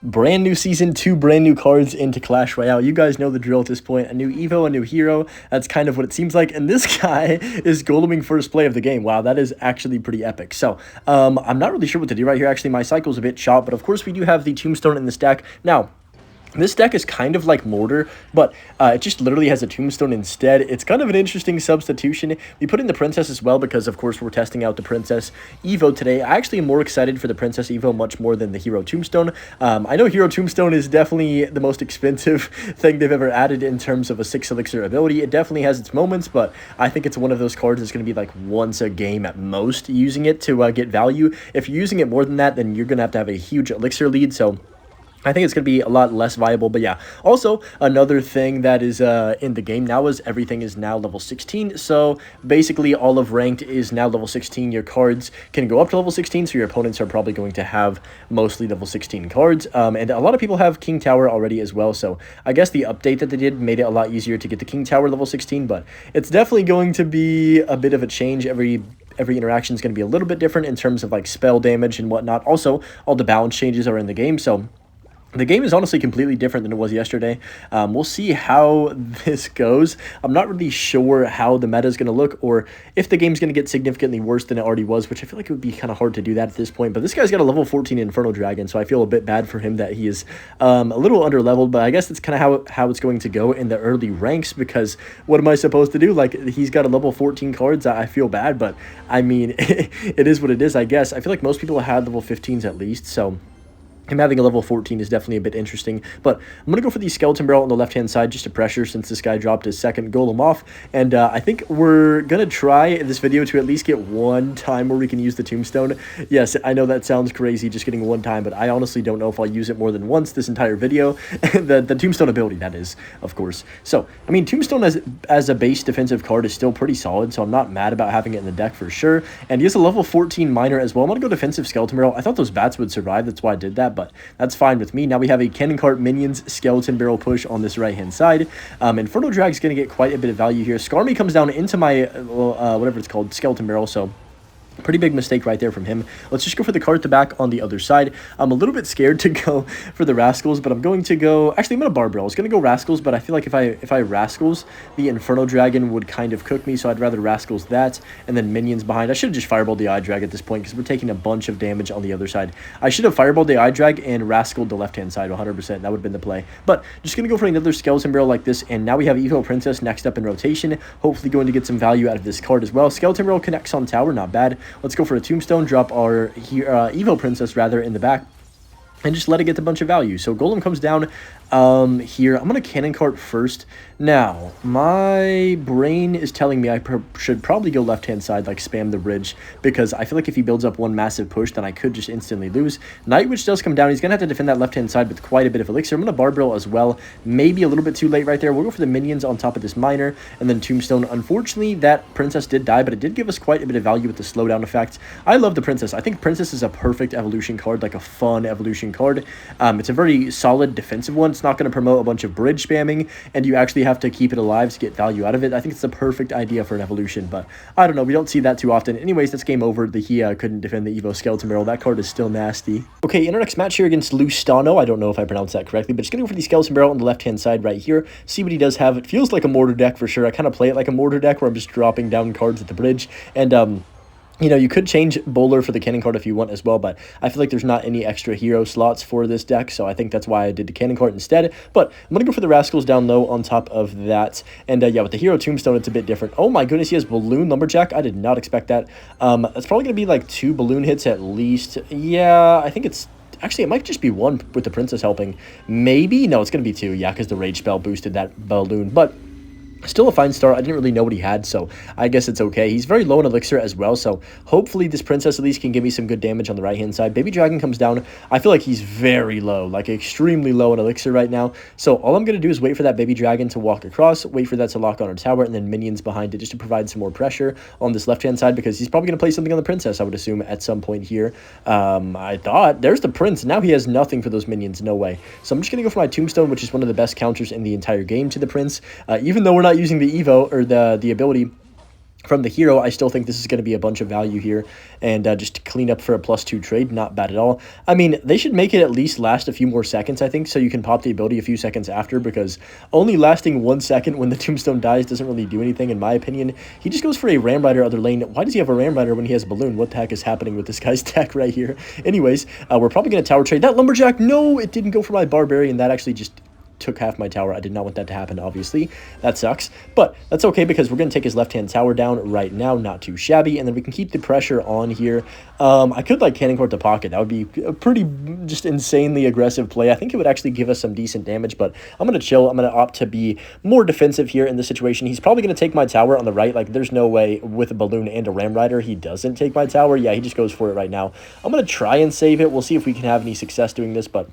Brand new season, two brand new cards into Clash Royale. You guys know the drill at this point. A new Evo, a new hero. That's kind of what it seems like. And this guy is goleming first play of the game. Wow, that is actually pretty epic. So, I'm not really sure what to do right here. Actually, my cycle's a bit shot, but of course we do have the Tombstone in this deck. Now, this deck is kind of like Mortar, but it just literally has a Tombstone instead. It's kind of an interesting substitution. We put in the Princess as well because, of course, we're testing out the Princess Evo today. I actually am more excited for the Princess Evo much more than the Hero Tombstone. I know Hero Tombstone is definitely the most expensive thing they've ever added in terms of a 6 elixir ability. It definitely has its moments, but I think it's one of those cards that's going to be like once a game at most using it to get value. If you're using it more than that, then you're going to have a huge elixir lead, so I think it's going to be a lot less viable, but yeah. Also, another thing that is in the game now is everything is now level 16, so basically all of ranked is now level 16. Your cards can go up to level 16, so your opponents are probably going to have mostly level 16 cards, and a lot of people have King Tower already as well, so I guess the update that they did made it a lot easier to get the King Tower level 16, but it's definitely going to be a bit of a change. Every interaction is going to be a little bit different in terms of like spell damage and whatnot. Also, all the balance changes are in the game, so the game is honestly completely different than it was yesterday. We'll see how this goes. I'm not really sure how the meta is going to look or if the game's going to get significantly worse than it already was, which I feel like it would be kind of hard to do that at this point. But this guy's got a level 14 Infernal Dragon, so I feel a bit bad for him that he is a little under-leveled. But I guess that's kind of how it's going to go in the early ranks, because what am I supposed to do? Like, he's got a level 14 cards. I feel bad, but I mean, it is what it is, I guess. I feel like most people had level 15s at least, so him having a level 14 is definitely a bit interesting, but I'm going to go for the Skeleton Barrel on the left-hand side just to pressure since this guy dropped his second golem off, and I think we're going to try in this video to at least get one time where we can use the Tombstone. Yes, I know that sounds crazy, just getting one time, but I honestly don't know if I'll use it more than once this entire video. the Tombstone ability, that is, of course. So, I mean, Tombstone as a base defensive card is still pretty solid, so I'm not mad about having it in the deck for sure, and he has a level 14 Miner as well. I'm going to go defensive Skeleton Barrel. I thought those bats would survive, that's why I did that, but that's fine with me. Now we have a Cannon Cart Minions Skeleton Barrel push on this right-hand side. Infernal Drag is going to get quite a bit of value here. Skarmy comes down into my, whatever it's called, Skeleton Barrel, so pretty big mistake right there from him. Let's just go for the cart to back on the other side. I'm a little bit scared to go for the Rascals, but I'm going to go... Actually, I'm going to Barbell. I was going to go Rascals, but I feel like if I Rascals, the Infernal Dragon would kind of cook me, so I'd rather Rascals that, and then Minions behind. I should have just Fireballed the Eye Drag at this point, because we're taking a bunch of damage on the other side. I should have Fireballed the Eye Drag and Rascaled the left-hand side 100%. That would have been the play. But just going to go for another Skeleton Barrel like this, and now we have Evo Princess next up in rotation. Hopefully going to get some value out of this card as well. Skeleton Barrel connects on tower, not bad. Let's go for a Tombstone, drop our Evo Princess rather in the back, and just let it get a bunch of value. So Golem comes down here. I'm going to Cannon Cart first. Now, my brain is telling me I should probably go left-hand side, like spam the bridge, because I feel like if he builds up one massive push, then I could just instantly lose. Night Witch does come down. He's going to have to defend that left-hand side with quite a bit of elixir. I'm going to Barbell as well. Maybe a little bit too late right there. We'll go for the Minions on top of this Miner, and then Tombstone. Unfortunately, that Princess did die, but it did give us quite a bit of value with the slowdown effect. I love the Princess. I think Princess is a perfect evolution card, like a fun evolution card. It's a very solid defensive one. It's not going to promote a bunch of bridge spamming, and you actually have to keep it alive to get value out of it. I think it's the perfect idea for an evolution, but I don't know. We don't see that too often. Anyways, that's game over. The He couldn't defend the Evo Skeleton Barrel. That card is still nasty. Okay, in our next match here against Lustano, I don't know if I pronounced that correctly, but just going to go for the Skeleton Barrel on the left-hand side right here. See what he does have. It feels like a Mortar deck for sure. I kind of play it like a Mortar deck where I'm just dropping down cards at the bridge, and you know, you could change Bowler for the Cannon Cart if you want as well, but I feel like there's not any extra hero slots for this deck, so I think that's why I did the Cannon Cart instead. But I'm going to go for the Rascals down low on top of that. And yeah, with the Hero Tombstone, it's a bit different. Oh my goodness, he has Balloon Lumberjack. I did not expect that. It's probably going to be like 2 balloon hits at least. Yeah, I think it's... Actually, it might just be 1 with the Princess helping. Maybe? No, it's going to be 2, yeah, because the Rage Spell boosted that balloon. But still a fine start. I didn't really know what he had, so I guess it's okay. He's very low in elixir as well, so hopefully this Princess at least can give me some good damage on the right-hand side. Baby Dragon comes down. I feel like he's very low, like extremely low in elixir right now. So all I'm going to do is wait for that Baby Dragon to walk across, wait for that to lock on our tower, and then Minions behind it just to provide some more pressure on this left-hand side, because he's probably going to play something on the Princess, I would assume, at some point here. I thought, there's the Prince. Now he has nothing for those Minions. No way. So I'm just going to go for my Tombstone, which is one of the best counters in the entire game to the Prince. Even though we're not using the Evo or the ability, From the hero, I still think this is going to be a bunch of value here, and just to clean up for a +2 trade, not bad at all. I mean, they should make it at least last a few more seconds, I think, so you can pop the ability a few seconds after, because only lasting 1 second when the Tombstone dies doesn't really do anything, in my opinion. He just goes for a Ram Rider other lane. Why does he have a Ram Rider when he has Balloon? What the heck is happening with this guy's deck right here? Anyways, we're probably going to tower trade. That Lumberjack, no, it didn't go for my Barbarian. That actually just took half my tower. I did not want that to happen, obviously. That sucks. But that's okay, because we're going to take his left-hand tower down right now. Not too shabby. And then we can keep the pressure on here. I could, like, Cannon Court to pocket. That would be a pretty just insanely aggressive play. I think it would actually give us some decent damage, but I'm going to chill. I'm going to opt to be more defensive here in this situation. He's probably going to take my tower on the right. Like, there's no way with a Balloon and a Ram Rider he doesn't take my tower. Yeah, he just goes for it right now. I'm going to try and save it. We'll see if we can have any success doing this, but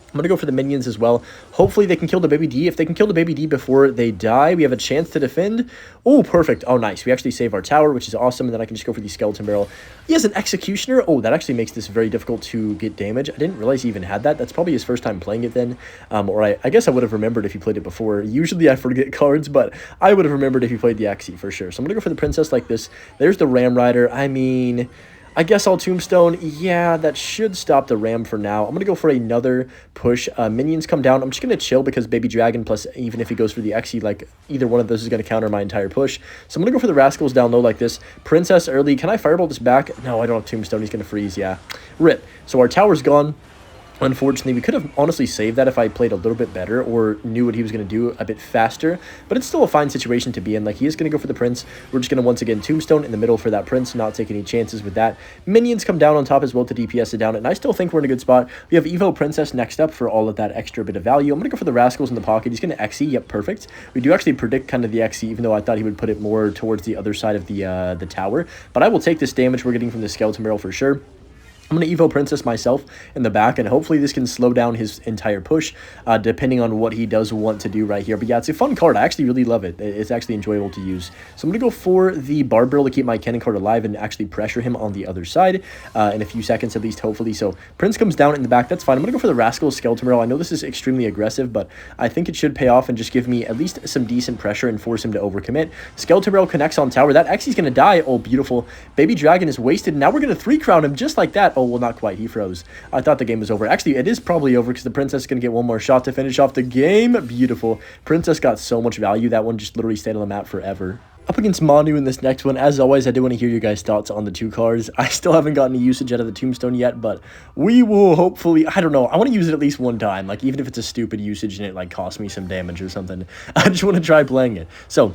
I'm going to go for the minions as well. Hopefully they can kill the Baby D. If they can kill the Baby D before they die, we have a chance to defend. Oh, perfect. Oh, nice. We actually save our tower, which is awesome. And then I can just go for the Skeleton Barrel. He has an Executioner. Oh, that actually makes this very difficult to get damage. I didn't realize he even had that. That's probably his first time playing it then. Or I guess I would have remembered if he played it before. Usually I forget cards, but I would have remembered if he played the Xe for sure. So I'm going to go for the Princess like this. There's the Ram Rider. I mean, I guess I'll Tombstone. Yeah, that should stop the Ram for now. I'm going to go for another push. Minions come down. I'm just going to chill because Baby Dragon, plus even if he goes for the Xe, like either one of those is going to counter my entire push. So I'm going to go for the Rascals down low like this. Princess early. Can I Fireball this back? No, I don't have Tombstone. He's going to freeze. Yeah. Rip. So our tower's gone. Unfortunately, we could have honestly saved that if I played a little bit better or knew what he was going to do a bit faster, but it's still a fine situation to be in. Like, he is going to go for the Prince. We're just going to once again Tombstone in the middle for that Prince, not take any chances with that. Minions come down on top as well to DPS it down, and I still think we're in a good spot. We have Evo Princess next up for all of that extra bit of value. I'm going to go for the Rascals in the pocket. He's going to Xe. Yep, perfect. We do actually predict kind of the Xe, even though I thought he would put it more towards the other side of the tower, but I will take this damage we're getting from the Skeleton Barrel for sure. I'm going to Evo Princess myself in the back, and hopefully this can slow down his entire push, depending on what he does want to do right here. But yeah, it's a fun card. I actually really love it. It's actually enjoyable to use. So I'm going to go for the Barb Barrel to keep my Cannon card alive and actually pressure him on the other side in a few seconds at least, hopefully. So Prince comes down in the back. That's fine. I'm going to go for the Rascal Skeleton Barrel. I know this is extremely aggressive, but I think it should pay off and just give me at least some decent pressure and force him to overcommit. Skeleton Barrel connects on tower. That Xe's going to die. Oh, beautiful. Baby Dragon is wasted. Now we're going to 3-crown him just like that. Oh, well, not quite. He froze. I thought the game was over. Actually, it is probably over because the Princess is going to get one more shot to finish off the game. Beautiful. Princess got so much value. That one just literally stayed on the map forever. Up against Manu in this next one. As always, I do want to hear your guys' thoughts on the two cards. I still haven't gotten any usage out of the Tombstone yet, but we will hopefully, I don't know, I want to use it at least one time. Like, even if it's a stupid usage and it, like, costs me some damage or something. I just want to try playing it. So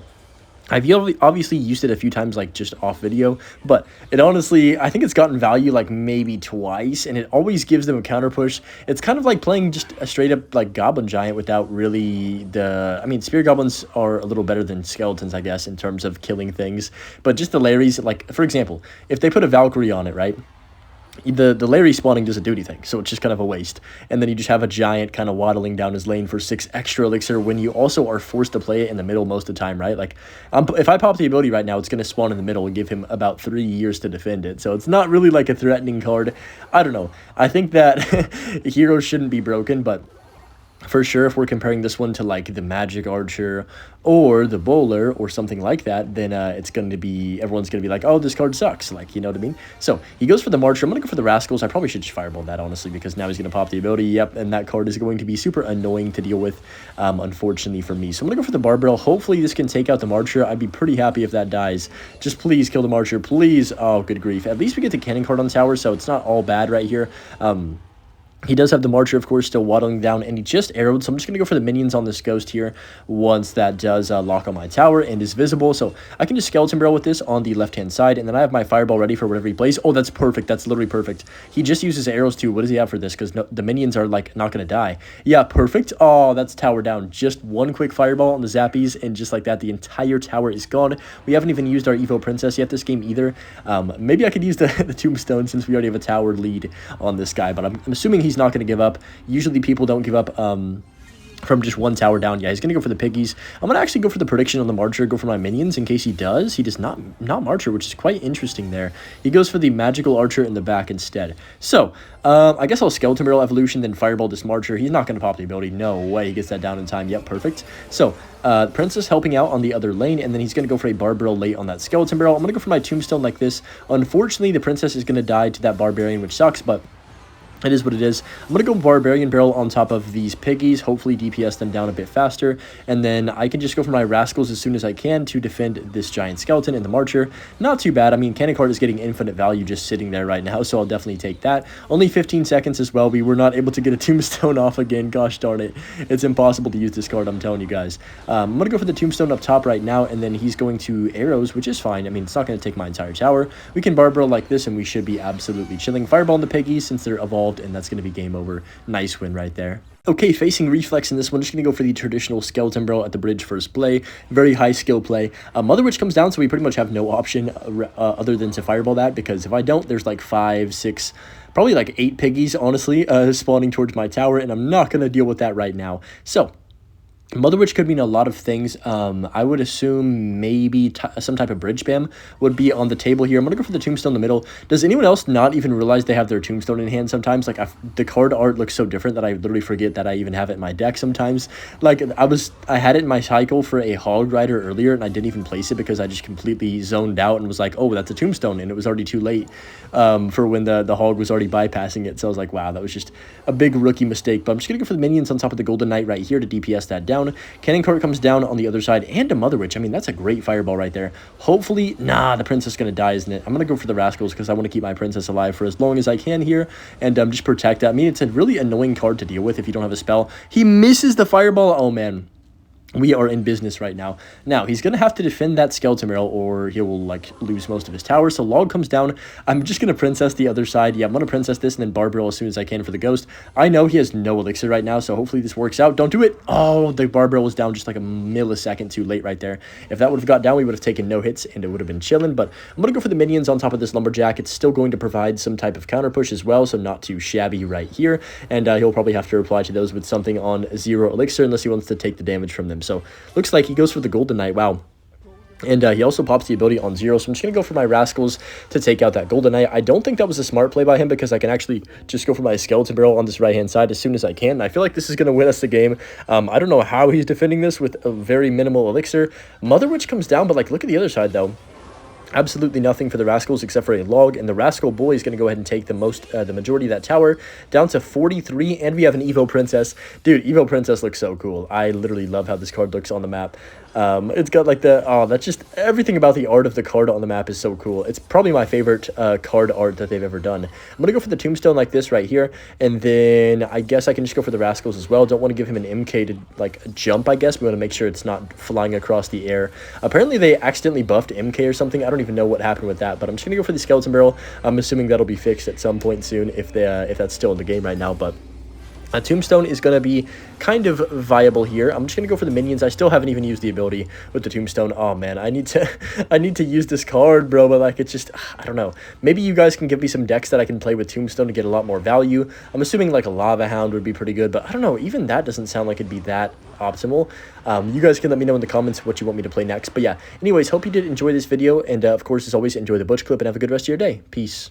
I've obviously used it a few times, like, just off video, but it honestly, I think it's gotten value, like, maybe twice, and it always gives them a counter push. It's kind of like playing just a straight-up, like, Goblin Giant without really I mean, Spear Goblins are a little better than Skeletons, I guess, in terms of killing things, but just the Larrys, like, for example, if they put a Valkyrie on it, right? The Larry spawning doesn't do anything, so it's just kind of a waste. And then you just have a giant kind of waddling down his lane for 6 extra elixir when you also are forced to play it in the middle most of the time, right? Like, if I pop the ability right now, it's going to spawn in the middle and give him about 3 years to defend it. So it's not really like a threatening card. I don't know. I think that heroes shouldn't be broken, but for sure, if we're comparing this one to, like, the Magic Archer or the Bowler or something like that, then it's going to be, everyone's going to be like, oh, this card sucks. Like, you know what I mean? So he goes for the Marcher. I'm going to go for the Rascals. I probably should just Fireball that, honestly, because now he's going to pop the ability. Yep, and that card is going to be super annoying to deal with, unfortunately for me. So I'm going to go for the Barb Barrel. Hopefully this can take out the Marcher. I'd be pretty happy if that dies. Just please kill the Marcher. Please. Oh, good grief. At least we get the Cannon card on the tower, so it's not all bad right here. He does have the Marcher, of course, still waddling down, and he just arrowed, so I'm just going to go for the minions on this Ghost here once that does lock on my tower and is visible. So I can just Skeleton Barrel with this on the left-hand side, and then I have my Fireball ready for whatever he plays. Oh, that's perfect. That's literally perfect. He just uses arrows, too. What does he have for this? Because no, the minions are, like, not going to die. Yeah, perfect. Oh, that's tower down. Just one quick Fireball on the Zappies, and just like that, the entire tower is gone. We haven't even used our Evo Princess yet this game either. Maybe I could use the Tombstone since we already have a tower lead on this guy, but I'm assuming he's not going to give up. Usually people don't give up from just one tower down. Yeah, he's going to go for the piggies. I'm going to actually go for the prediction on the Marcher, go for my minions in case he does. He does not Marcher, which is quite interesting there. He goes for the Magical Archer in the back instead. So, I guess I'll Skeleton Barrel Evolution, then Fireball this Marcher. He's not going to pop the ability. No way he gets that down in time. Yep, perfect. So, Princess helping out on the other lane, and then he's going to go for a Barbarrel late on that Skeleton Barrel. I'm going to go for my Tombstone like this. Unfortunately, the Princess is going to die to that Barbarian, which sucks, but it is what it is. I'm going to go Barbarian Barrel on top of these piggies, hopefully DPS them down a bit faster, and then I can just go for my Rascals as soon as I can to defend this Giant Skeleton in the Marcher. Not too bad. I mean, Cannon Cart is getting infinite value just sitting there right now, so I'll definitely take that. Only 15 seconds as well. We were not able to get a Tombstone off again. Gosh darn it. It's impossible to use this card, I'm telling you guys. I'm going to go for the Tombstone up top right now, and then he's going to Arrows, which is fine. I mean, it's not going to take my entire tower. We can Barbarrel like this, and we should be absolutely chilling. Fireball in the piggies since they're evolved, and that's going to be game over. Nice win right there. Okay, facing Reflex in this one, just going to go for the traditional Skeleton Barrel at the bridge first play. Very high skill play. Mother Witch comes down, so we pretty much have no option other than to Fireball that, because if I don't, there's like 5, 6, probably like 8 piggies, honestly, spawning towards my tower, and I'm not going to deal with that right now. So, Mother Witch could mean a lot of things. I would assume maybe some type of bridge spam would be on the table here. I'm going to go for the Tombstone in the middle. Does anyone else not even realize they have their Tombstone in hand sometimes? Like, the card art looks so different that I literally forget that I even have it in my deck sometimes. Like, I had it in my cycle for a Hog Rider earlier, and I didn't even place it because I just completely zoned out and was like, oh, that's a Tombstone, and it was already too late for when the Hog was already bypassing it. So I was like, wow, that was just a big rookie mistake. But I'm just going to go for the minions on top of the Golden Knight right here to DPS that down. Cannon Cart comes down on the other side, and a Mother Witch. I mean, that's a great Fireball right there. Hopefully, nah, the Princess is going to die, isn't it? I'm going to go for the Rascals because I want to keep my Princess alive for as long as I can here, and just protect that. I mean, it's a really annoying card to deal with if you don't have a spell. He misses the Fireball. Oh, man. We are in business right now. Now, he's going to have to defend that Skeleton Barrel or he will, like, lose most of his tower. So, Log comes down. I'm just going to Princess the other side. Yeah, I'm going to Princess this and then Barbarrel as soon as I can for the Ghost. I know he has no Elixir right now, so hopefully this works out. Don't do it. Oh, the Barbarrel was down just like a millisecond too late right there. If that would have got down, we would have taken no hits and it would have been chilling. But I'm going to go for the minions on top of this Lumberjack. It's still going to provide some type of counter push as well, so not too shabby right here. And he'll probably have to reply to those with something on 0 Elixir unless he wants to take the damage from them. So, looks like he goes for the Golden Knight. Wow. And he also pops the ability on 0, so I'm just going to go for my Rascals to take out that Golden Knight. I don't think that was a smart play by him because I can actually just go for my Skeleton Barrel on this right-hand side as soon as I can. And I feel like this is going to win us the game. I don't know how he's defending this with a very minimal Elixir. Mother Witch comes down, but like look at the other side though. Absolutely nothing for the Rascals except for a Log, and the Rascal Boy is going to go ahead and take the majority of that tower down to 43, and we have an Evo Princess. Dude, Evo Princess looks so cool. I literally love how this card looks on the map. It's got like that's just everything about the art of the card on the map is so cool. It's probably my favorite card art that they've ever done. I'm going to go for the Tombstone like this right here, and then I guess I can just go for the Rascals as well. Don't want to give him an MK to like jump, I guess. We want to make sure it's not flying across the air. Apparently they accidentally buffed MK or something. I don't even know what happened with that, but I'm just going to go for the Skeleton Barrel. I'm assuming that'll be fixed at some point soon if that's still in the game right now, but a Tombstone is going to be kind of viable here. I'm just going to go for the minions. I still haven't even used the ability with the Tombstone. Oh, man, I need to use this card, bro, but, like, it's just, I don't know. Maybe you guys can give me some decks that I can play with Tombstone to get a lot more value. I'm assuming, like, a Lava Hound would be pretty good, but I don't know. Even that doesn't sound like it'd be that optimal. You guys can let me know in the comments what you want me to play next. But, yeah, anyways, hope you did enjoy this video, and, of course, as always, enjoy the Butch clip and have a good rest of your day. Peace.